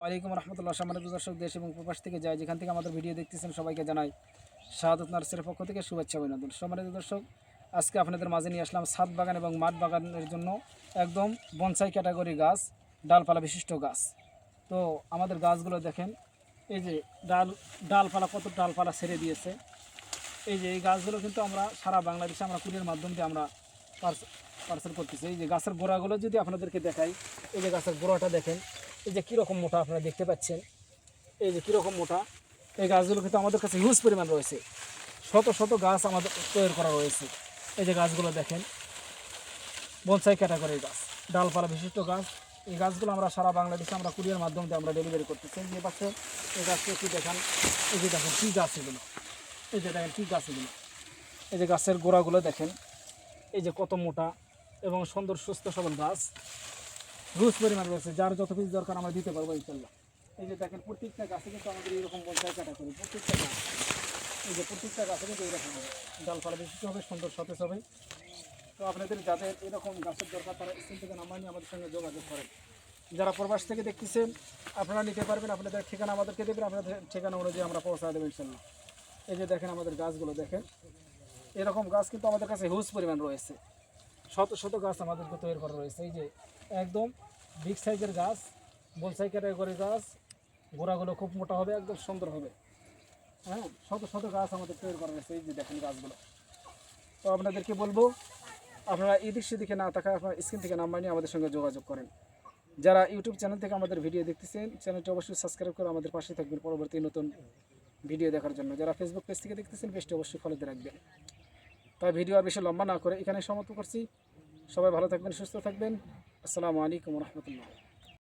ওয়ালাইকুম রহমতুল্লাহ। সম্মানিত দর্শক, দেশ এবং প্রবাস থেকে যায় যেখান থেকে আমাদের ভিডিও দেখতেছেন সবাইকে জানাই শাহাদাত নার্সারির পক্ষ থেকে শুভেচ্ছা অভিনন্দন। সম্মানিত দর্শক, আজকে আপনাদের মাঝে নিয়ে আসলাম ছাদ বাগান এবং মাঠ বাগানের জন্য একদম বনসাই ক্যাটাগরি গাছ, ডালপালা বিশিষ্ট গাছ। তো আমাদের গাছগুলো দেখেন, এই যে ডালপালা কত ডালপালা ছেড়ে দিয়েছে। এই যে এই গাছগুলো কিন্তু আমরা সারা বাংলাদেশে আমরা কুরিয়ার মাধ্যম দিয়ে আমরা পার্সেল করতেছি। এই যে গাছের গোড়াগুলো যদি আপনাদেরকে দেখাই, এই যে গাছের গোড়াটা দেখেন, এই যে কীরকম মোটা আপনারা দেখতে পাচ্ছেন, এই যে কীরকম মোটা। এই গাছগুলো কিন্তু আমাদের কাছে হিউজ পরিমাণ রয়েছে, শত শত গাছ আমাদের তৈরি করা রয়েছে। এই যে গাছগুলো দেখেন, বনসাই ক্যাটাগরির গাছ, ডালপালা বিশিষ্ট গাছ। এই গাছগুলো আমরা সারা বাংলাদেশে আমরা কুরিয়ার মাধ্যম দিয়ে আমরা ডেলিভারি করতেছি। যে পাশে এই গাছটা একটু দেখান, এই যে দেখেন কী গাছ এগুলো, এই যে দেখেন কী গাছ এগুলো। এই যে গাছের গোড়াগুলো দেখেন, এই যে কত মোটা এবং সুন্দর সুস্থ সবল গাছ, হিউজ পরিমাণ রয়েছে। যার যত পিস দরকার আমরা দিতে পারবো ইনশাল্লাহ। এই যে দেখেন প্রত্যেকটা গাছে কিন্তু আমাদের এইরকম বনসাই ক্যাটাগরি, প্রত্যেকটা গাছ, এই যে প্রত্যেকটা গাছে কিন্তু এইরকম হবে, ডালপালা বিশিষ্ট হবে, সুন্দর সতেজ হবে। তো আপনাদের যাদের এরকম গাছের দরকার তারা স্ক্রিন থেকে নাম্বার নিয়ে আমাদের সঙ্গে যোগাযোগ করেন। যারা প্রবাস থেকে দেখতেছেন আপনারা নিতে পারবেন, আপনাদের ঠিকানা আমাদেরকে দেবেন, আপনাদের ঠিকানা অনুযায়ী আমরা পৌঁছা দেবেন ইনশাল্লাহ। এই যে দেখেন আমাদের গাছগুলো দেখেন, এরকম গাছ কিন্তু আমাদের কাছে হিউজ পরিমাণ রয়েছে, শত শত গাছ আমাদেরকে তৈরি করা রয়েছে। এই যে একদম বিগ সাইজের গাছ, বনসাই ক্যাটাগরি গাছ, গোড়াগুলো খুব মোটা হবে, একদম সুন্দর হবে। হ্যাঁ, শত শত গাছ আমাদের তৈরি করা রয়েছে। এই যে দেখেন গাছগুলো। তো আপনাদেরকে বলবো, আপনারা এদিক সেদিকে না থাকা আপনার স্ক্রিন থেকে নাম্বার নিয়ে আমাদের সঙ্গে যোগাযোগ করেন। যারা ইউটিউব চ্যানেল থেকে আমাদের ভিডিও দেখতেছেন, চ্যানেলটি অবশ্যই সাবস্ক্রাইব করে আমাদের পাশে থাকবেন পরবর্তী নতুন ভিডিও দেখার জন্য। যারা ফেসবুক পেজ থেকে দেখতেছেন, পেজটি অবশ্যই ফলোতে রাখবেন। তাই ভিডিও আর বেশি লম্বা না করে এখানে সমাপ্ত করছি। সবাই ভালো থাকবেন, সুস্থ থাকবেন। আসসালামু আলাইকুম রহমতুল্লাহ।